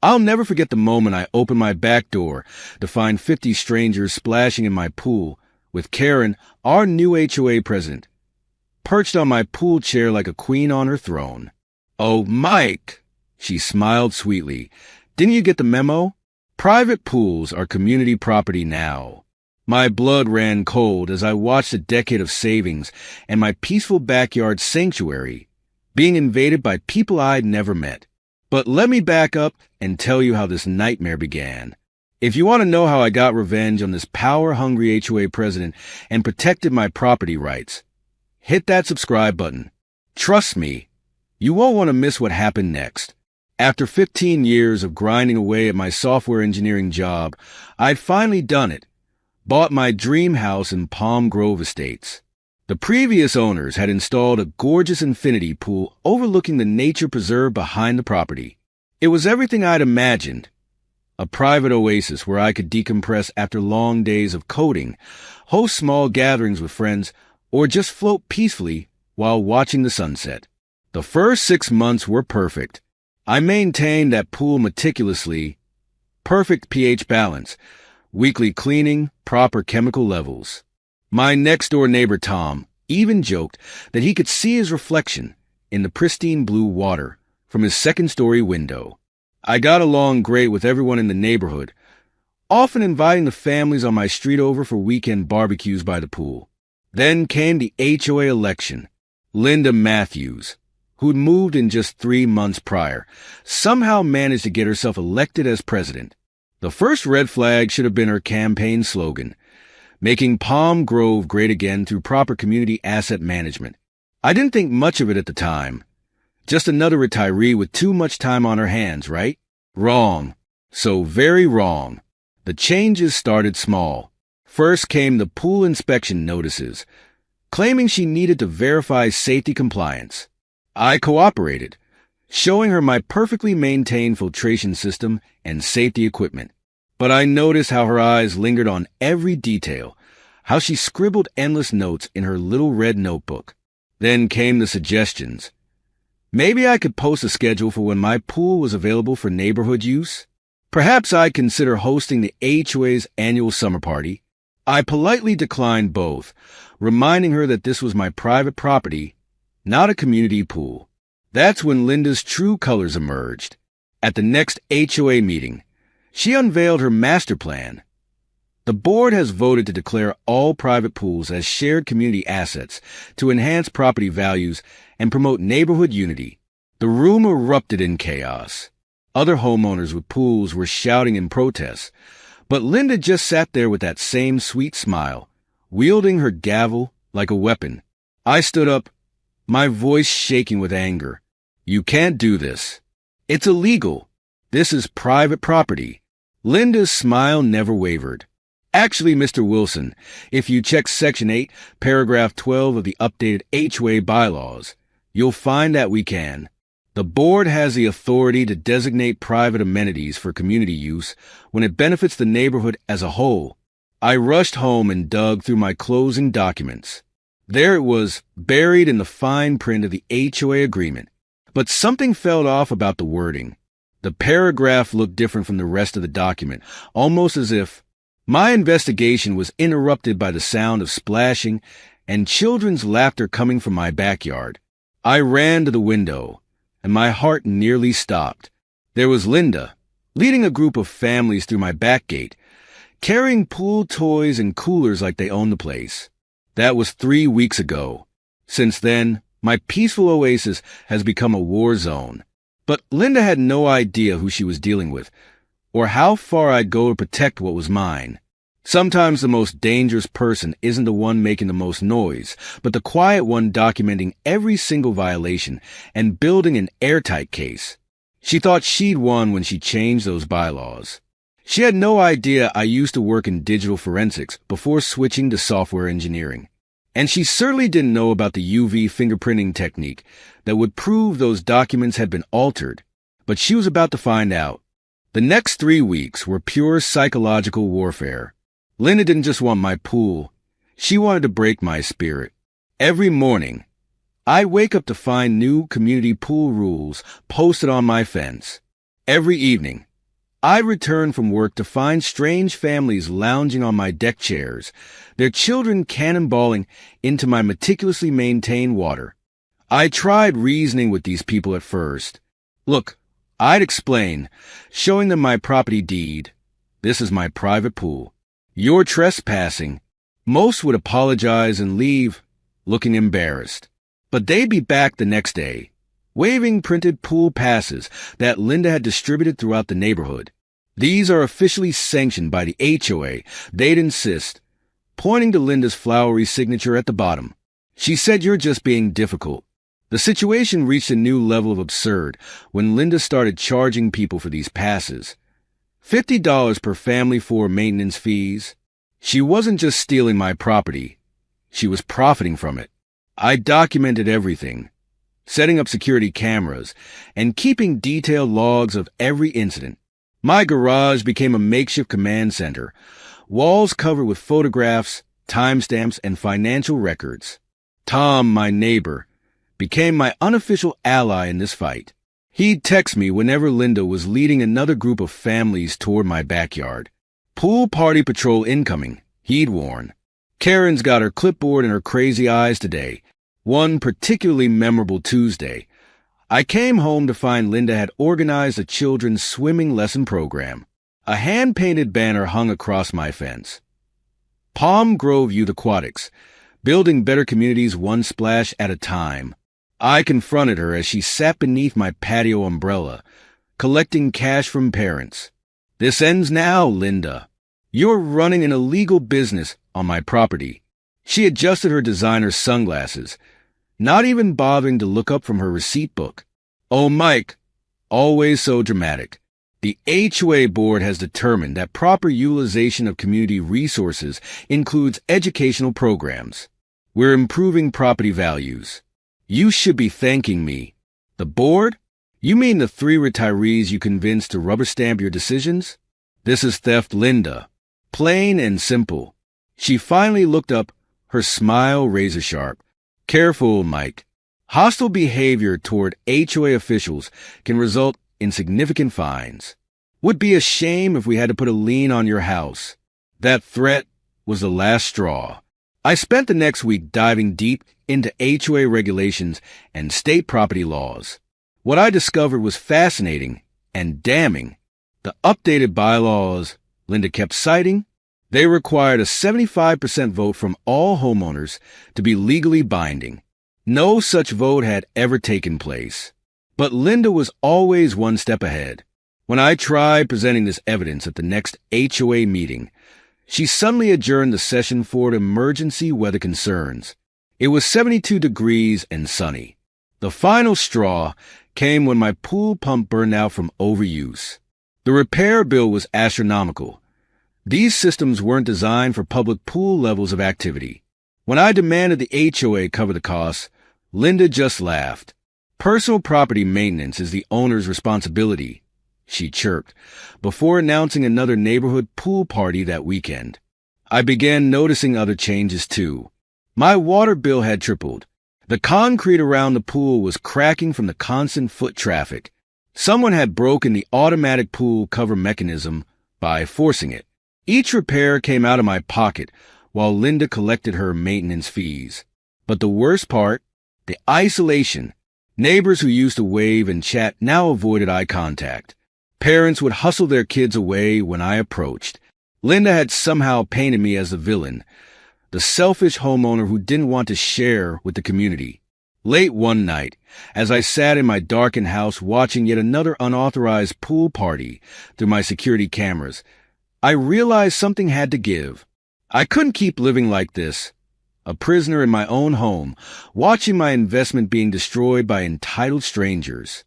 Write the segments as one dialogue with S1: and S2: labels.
S1: I'll never forget the moment I opened my back door to find 50 strangers splashing in my pool, with Karen, our new HOA president, perched on my pool chair like a queen on her throne. "Oh, Mike," she smiled sweetly. "Didn't you get the memo? Private pools are community property now." My blood ran cold as I watched a decade of savings and my peaceful backyard sanctuary being invaded by people I'd never met. But let me back up and tell you how this nightmare began. If you want to know how I got revenge on this power-hungry HOA president and protected my property rights, hit that subscribe button. Trust me, you won't want to miss what happened next. After 15 years of grinding away at my software engineering job, I'd finally done it. Bought my dream house in Palm Grove Estates. The previous owners had installed a gorgeous infinity pool overlooking the nature preserve behind the property. It was everything I'd imagined. A private oasis where I could decompress after long days of coding, host small gatherings with friends, or just float peacefully while watching the sunset. The first 6 months were perfect. I maintained that pool meticulously. Perfect pH balance, weekly cleaning, proper chemical levels. My next-door neighbor Tom even joked that he could see his reflection in the pristine blue water from his second-story window. I got along great with everyone in the neighborhood, often inviting the families on my street over for weekend barbecues by the pool. Then came the HOA election. Linda Matthews, who'd moved in just 3 months prior, somehow managed to get herself elected as president. The first red flag should have been her campaign slogan, making Palm Grove great again through proper community asset management. I didn't think much of it at the time. Just another retiree with too much time on her hands, right? Wrong. So very wrong. The changes started small. First came the pool inspection notices, claiming she needed to verify safety compliance. I cooperated, showing her my perfectly maintained filtration system and safety equipment. But I noticed how her eyes lingered on every detail, how she scribbled endless notes in her little red notebook. Then came the suggestions. Maybe I could post a schedule for when my pool was available for neighborhood use. Perhaps I'd consider hosting the HOA's annual summer party. I politely declined both, reminding her that this was my private property, not a community pool. That's when Linda's true colors emerged. At the next HOA meeting, she unveiled her master plan. The board has voted to declare all private pools as shared community assets to enhance property values and promote neighborhood unity. The room erupted in chaos. Other homeowners with pools were shouting in protest, but Linda just sat there with that same sweet smile, wielding her gavel like a weapon. I stood up, my voice shaking with anger. "You can't do this. It's illegal. This is private property." Linda's smile never wavered. "Actually, Mr. Wilson, if you check Section 8, Paragraph 12 of the updated HOA bylaws, you'll find that we can. The board has the authority to designate private amenities for community use when it benefits the neighborhood as a whole." I rushed home and dug through my closing documents. There it was, buried in the fine print of the HOA agreement. But something felt off about the wording. The paragraph looked different from the rest of the document, almost as if my investigation was interrupted by the sound of splashing and children's laughter coming from my backyard. I ran to the window, and my heart nearly stopped. There was Linda, leading a group of families through my back gate, carrying pool toys and coolers like they owned the place. That was 3 weeks ago. Since then, my peaceful oasis has become a war zone. But Linda had no idea who she was dealing with, or how far I'd go to protect what was mine. Sometimes the most dangerous person isn't the one making the most noise, but the quiet one documenting every single violation and building an airtight case. She thought she'd won when she changed those bylaws. She had no idea I used to work in digital forensics before switching to software engineering. And she certainly didn't know about the UV fingerprinting technique that would prove those documents had been altered. But she was about to find out. The next 3 weeks were pure psychological warfare. Linda didn't just want my pool. She wanted to break my spirit. Every morning, I'd wake up to find new community pool rules posted on my fence. Every evening, I returned from work to find strange families lounging on my deck chairs, their children cannonballing into my meticulously maintained water. I tried reasoning with these people at first. Look, I'd explain, showing them my property deed. This is my private pool. You're trespassing. Most would apologize and leave, looking embarrassed. But they'd be back the next day, waving printed pool passes that Linda had distributed throughout the neighborhood. These are officially sanctioned by the HOA, they'd insist, pointing to Linda's flowery signature at the bottom. She said you're just being difficult. The situation reached a new level of absurd when Linda started charging people for these passes. $50 per family for maintenance fees. She wasn't just stealing my property. She was profiting from it. I documented everything, setting up security cameras and keeping detailed logs of every incident. My garage became a makeshift command center, walls covered with photographs, timestamps, and financial records. Tom, my neighbor, became my unofficial ally in this fight. He'd text me whenever Linda was leading another group of families toward my backyard. Pool party patrol incoming, he'd warn. Karen's got her clipboard and her crazy eyes today. One particularly memorable Tuesday, I came home to find Linda had organized a children's swimming lesson program. A hand-painted banner hung across my fence. Palm Grove Youth Aquatics, building better communities one splash at a time. I confronted her as she sat beneath my patio umbrella, collecting cash from parents. This ends now, Linda. You're running an illegal business on my property. She adjusted her designer sunglasses, not even bothering to look up from her receipt book. Oh, Mike, always so dramatic. The HOA board has determined that proper utilization of community resources includes educational programs. We're improving property values. You should be thanking me. The board? You mean the 3 retirees you convinced to rubber stamp your decisions? This is theft, Linda. Plain and simple. She finally looked up, her smile razor sharp. Careful, Mike. Hostile behavior toward HOA officials can result in significant fines. Would be a shame if we had to put a lien on your house. That threat was the last straw. I spent the next week diving deep into HOA regulations and state property laws. What I discovered was fascinating and damning. The updated bylaws Linda kept citing, they required a 75% vote from all homeowners to be legally binding. No such vote had ever taken place. But Linda was always one step ahead. When I tried presenting this evidence at the next HOA meeting, she suddenly adjourned the session for emergency weather concerns. It was 72 degrees and sunny. The final straw came when my pool pump burned out from overuse. The repair bill was astronomical. These systems weren't designed for public pool levels of activity. When I demanded the HOA cover the costs, Linda just laughed. Personal property maintenance is the owner's responsibility, she chirped, before announcing another neighborhood pool party that weekend. I began noticing other changes too. My water bill had tripled. The concrete around the pool was cracking from the constant foot traffic. Someone had broken the automatic pool cover mechanism by forcing it. Each repair came out of my pocket while Linda collected her maintenance fees. But the worst part, the isolation. Neighbors who used to wave and chat now avoided eye contact. Parents would hustle their kids away when I approached. Linda had somehow painted me as the villain, the selfish homeowner who didn't want to share with the community. Late one night, as I sat in my darkened house watching yet another unauthorized pool party through my security cameras, I realized something had to give. I couldn't keep living like this, a prisoner in my own home, watching my investment being destroyed by entitled strangers.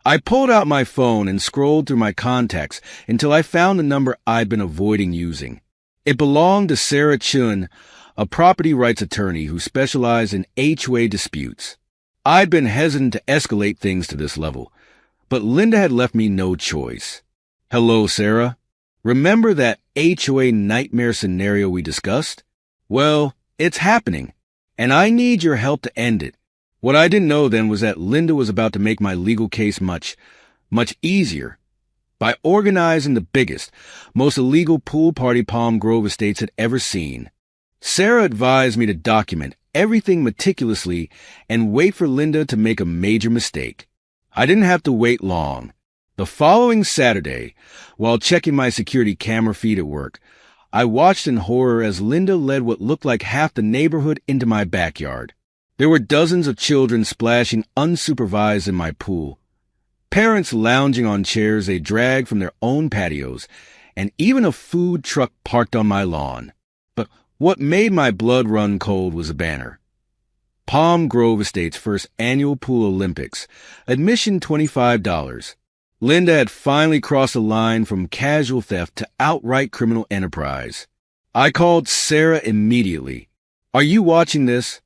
S1: I pulled out my phone and scrolled through my contacts until I found the number I'd been avoiding using. It belonged to Sarah Chun, a property rights attorney who specialized in HOA disputes. I'd been hesitant to escalate things to this level, but Linda had left me no choice. Hello, Sarah. Remember that HOA nightmare scenario we discussed? Well, it's happening, and I need your help to end it. What I didn't know then was that Linda was about to make my legal case much, much easier by organizing the biggest, most illegal pool party Palm Grove Estates had ever seen. Sarah advised me to document everything meticulously and wait for Linda to make a major mistake. I didn't have to wait long. The following Saturday, while checking my security camera feed at work, I watched in horror as Linda led what looked like half the neighborhood into my backyard. There were dozens of children splashing unsupervised in my pool, parents lounging on chairs they dragged from their own patios, and even a food truck parked on my lawn. But what made my blood run cold was a banner. Palm Grove Estate's first annual Pool Olympics. Admission $25. Linda had finally crossed the line from casual theft to outright criminal enterprise. I called Sarah immediately. "Are you watching this?"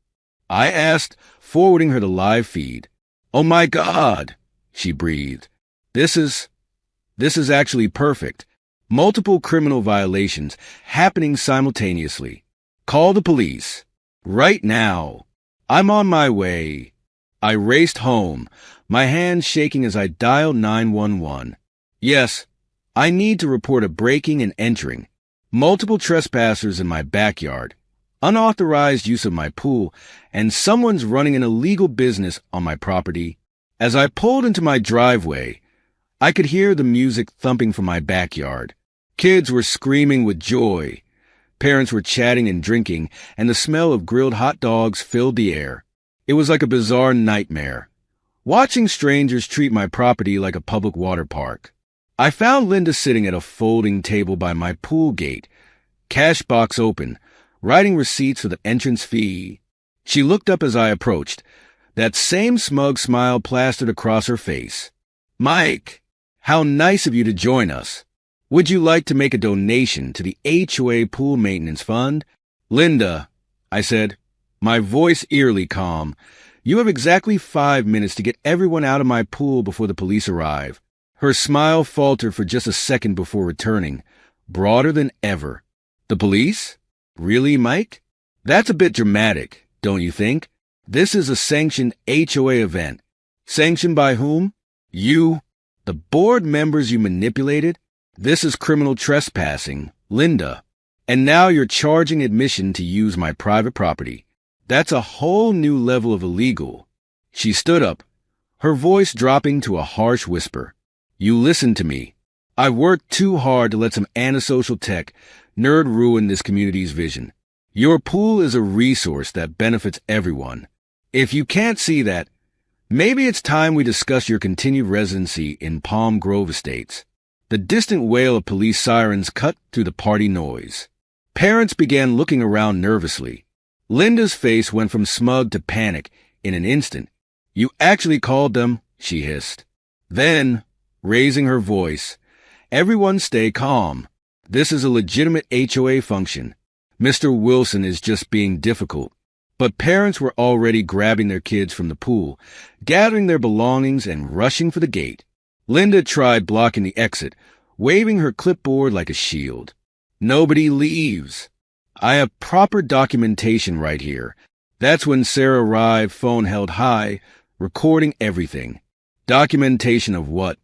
S1: I asked, forwarding her the live feed. "Oh my God," she breathed. This is actually perfect. Multiple criminal violations happening simultaneously. Call the police. Right now. I'm on my way. I raced home, my hands shaking as I dialed 911. Yes, I need to report a breaking and entering. Multiple trespassers in my backyard, unauthorized use of my pool, and someone's running an illegal business on my property. As I pulled into my driveway, I could hear the music thumping from my backyard. Kids were screaming with joy. Parents were chatting and drinking, and the smell of grilled hot dogs filled the air. It was like a bizarre nightmare, watching strangers treat my property like a public water park. I found Linda sitting at a folding table by my pool gate, cash box open, writing receipts for the entrance fee. She looked up as I approached, that same smug smile plastered across her face. "Mike, how nice of you to join us. Would you like to make a donation to the HOA Pool Maintenance Fund?" "Linda," I said, my voice eerily calm, "you have exactly 5 minutes to get everyone out of my pool before the police arrive." Her smile faltered for just a second before returning, broader than ever. "The police? Really, Mike? That's a bit dramatic, don't you think? This is a sanctioned HOA event. Sanctioned by whom? You? The board members you manipulated? This is criminal trespassing, Linda. And now you're charging admission to use my private property. That's a whole new level of illegal." She stood up, her voice dropping to a harsh whisper. "You listen to me. I worked too hard to let some antisocial tech nerd ruin this community's vision. Your pool is a resource that benefits everyone. If you can't see that, maybe it's time we discuss your continued residency in Palm Grove Estates." The distant wail of police sirens cut through the party noise. Parents began looking around nervously. Linda's face went from smug to panic in an instant. "You actually called them," she hissed. Then, raising her voice, "Everyone stay calm. This is a legitimate HOA function. Mr. Wilson is just being difficult." But parents were already grabbing their kids from the pool, gathering their belongings and rushing for the gate. Linda tried blocking the exit, waving her clipboard like a shield. "Nobody leaves. I have proper documentation right here." That's when Sarah arrived, phone held high, recording everything. "Documentation of what,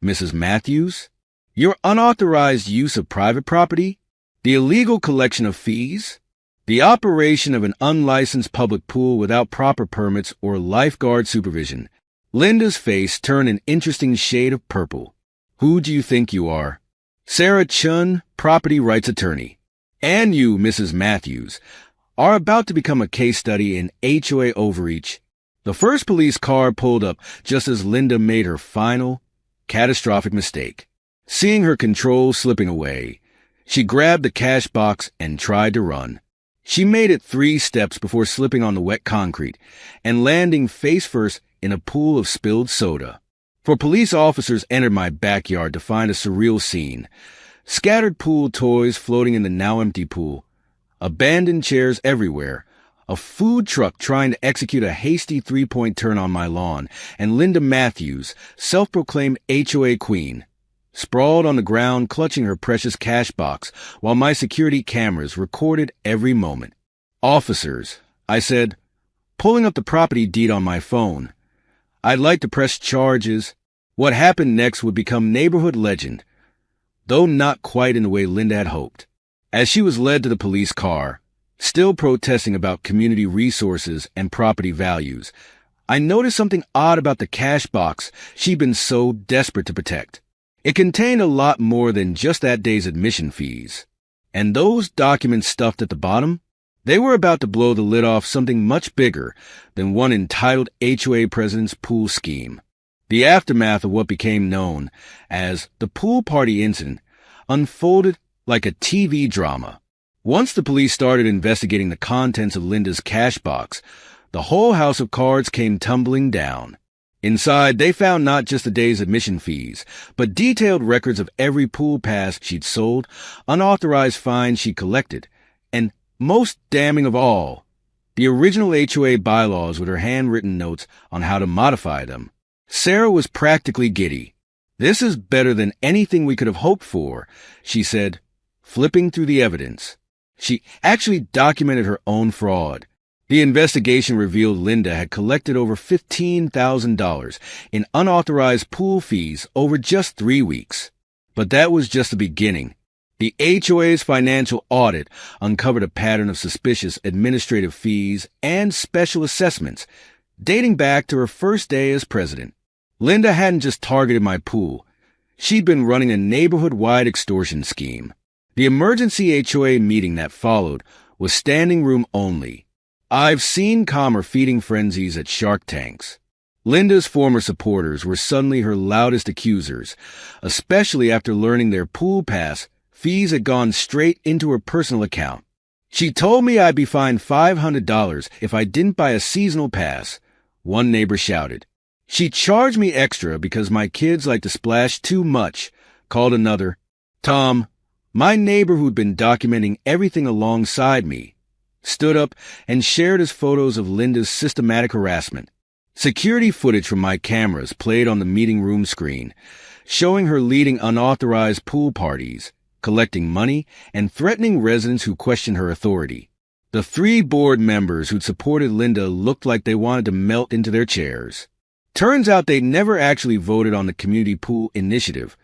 S1: Mrs. Matthews? Your unauthorized use of private property? The illegal collection of fees? The operation of an unlicensed public pool without proper permits or lifeguard supervision?" Linda's face turned an interesting shade of purple. "Who do you think you are?" "Sarah Chun, property rights attorney. And you, Mrs. Matthews, are about to become a case study in HOA overreach." The first police car pulled up just as Linda made her final, catastrophic mistake. Seeing her control slipping away, she grabbed the cash box and tried to run. She made it 3 steps before slipping on the wet concrete and landing face first in a pool of spilled soda. For police officers entered my backyard to find a surreal scene. Scattered pool toys floating in the now empty pool, abandoned chairs everywhere, a food truck trying to execute a hasty 3-point turn on my lawn, and Linda Matthews, self-proclaimed HOA queen, sprawled on the ground clutching her precious cash box while my security cameras recorded every moment. "Officers," I said, pulling up the property deed on my phone, "I'd like to press charges." What happened next would become neighborhood legend, though not quite in the way Linda had hoped. As she was led to the police car, still protesting about community resources and property values, I noticed something odd about the cash box she'd been so desperate to protect. It contained a lot more than just that day's admission fees. And those documents stuffed at the bottom? They were about to blow the lid off something much bigger than one entitled HOA president's pool scheme. The aftermath of what became known as the pool party incident unfolded like a TV drama. Once the police started investigating the contents of Linda's cash box, the whole house of cards came tumbling down. Inside, they found not just the day's admission fees, but detailed records of every pool pass she'd sold, unauthorized fines she collected, and, most damning of all, the original HOA bylaws with her handwritten notes on how to modify them. Sarah was practically giddy. "This is better than anything we could have hoped for," she said, flipping through the evidence. She actually documented her own fraud. The investigation revealed Linda had collected over $15,000 in unauthorized pool fees over just 3 weeks. But that was just the beginning. The HOA's financial audit uncovered a pattern of suspicious administrative fees and special assessments dating back to her first day as president. Linda hadn't just targeted my pool. She'd been running a neighborhood-wide extortion scheme. The emergency HOA meeting that followed was standing room only. I've seen calmer feeding frenzies at Shark Tanks. Linda's former supporters were suddenly her loudest accusers, especially after learning their pool pass fees had gone straight into her personal account. "She told me I'd be fined $500 if I didn't buy a seasonal pass," one neighbor shouted. "She charged me extra because my kids like to splash too much," called another. Tom, my neighbor who'd been documenting everything alongside me, stood up and shared his photos of Linda's systematic harassment. Security footage from my cameras played on the meeting room screen, showing her leading unauthorized pool parties, collecting money, and threatening residents who questioned her authority. The 3 board members who'd supported Linda looked like they wanted to melt into their chairs. Turns out they never actually voted on the community pool initiative.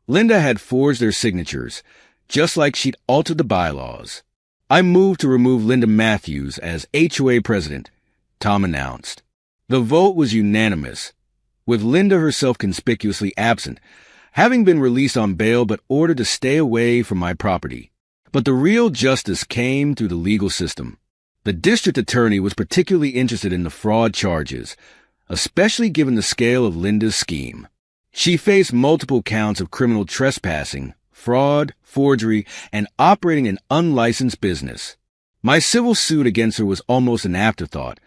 S1: Linda had forged their signatures, just like she'd altered the bylaws. "I moved to remove Linda Matthews as HOA president," Tom announced. The vote was unanimous, with Linda herself conspicuously absent, having been released on bail but ordered to stay away from my property. But the real justice came through the legal system. The district attorney was particularly interested in the fraud charges, especially given the scale of Linda's scheme. She faced multiple counts of criminal trespassing, fraud, forgery, and operating an unlicensed business. My civil suit against her was almost an afterthought,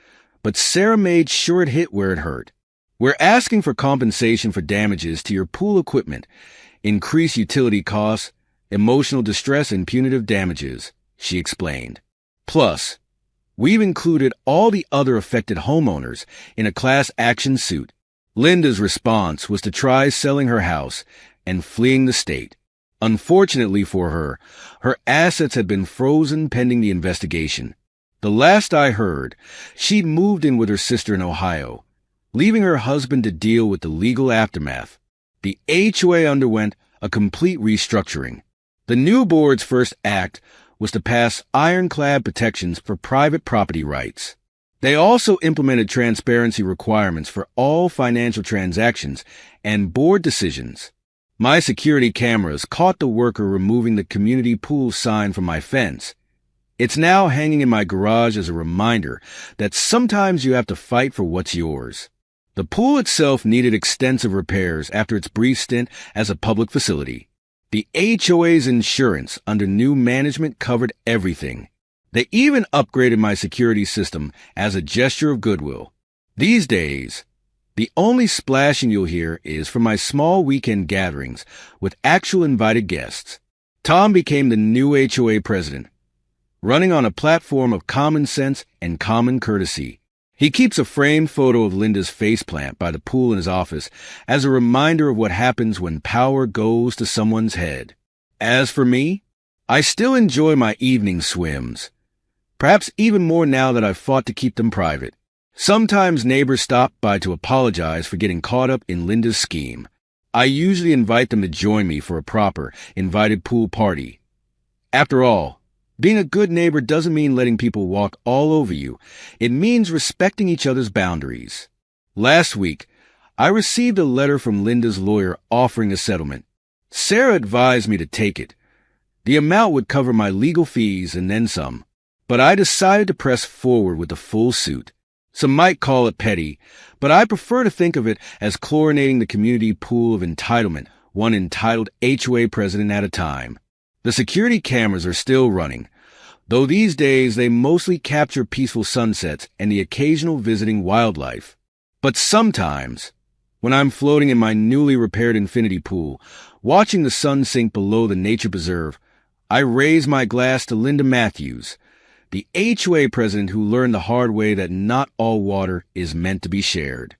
S1: but Sarah made sure it hit where it hurt. "We're asking for compensation for damages to your pool equipment, increased utility costs, emotional distress, and punitive damages," she explained. "Plus, we've included all the other affected homeowners in a class action suit." Linda's response was to try selling her house and fleeing the state. Unfortunately for her, her assets had been frozen pending the investigation. The last I heard, she'd moved in with her sister in Ohio, leaving her husband to deal with the legal aftermath. The HOA underwent a complete restructuring. The new board's first act was to pass ironclad protections for private property rights. They also implemented transparency requirements for all financial transactions and board decisions. My security cameras caught the worker removing the community pool sign from my fence. It's now hanging in my garage as a reminder that sometimes you have to fight for what's yours. The pool itself needed extensive repairs after its brief stint as a public facility. The HOA's insurance under new management covered everything. They even upgraded my security system as a gesture of goodwill. These days, the only splashing you'll hear is from my small weekend gatherings with actual invited guests. Tom became the new HOA president, running on a platform of common sense and common courtesy. He keeps a framed photo of Linda's faceplant by the pool in his office as a reminder of what happens when power goes to someone's head. As for me, I still enjoy my evening swims, perhaps even more now that I've fought to keep them private. Sometimes neighbors stop by to apologize for getting caught up in Linda's scheme. I usually invite them to join me for a proper, invited pool party. After all, being a good neighbor doesn't mean letting people walk all over you. It means respecting each other's boundaries. Last week, I received a letter from Linda's lawyer offering a settlement. Sarah advised me to take it. The amount would cover my legal fees and then some. But I decided to press forward with the full suit. Some might call it petty, but I prefer to think of it as chlorinating the community pool of entitlement, one entitled HOA president at a time. The security cameras are still running, though these days they mostly capture peaceful sunsets and the occasional visiting wildlife. But sometimes, when I'm floating in my newly repaired infinity pool, watching the sun sink below the nature preserve, I raise my glass to Linda Matthews, the HOA president who learned the hard way that not all water is meant to be shared.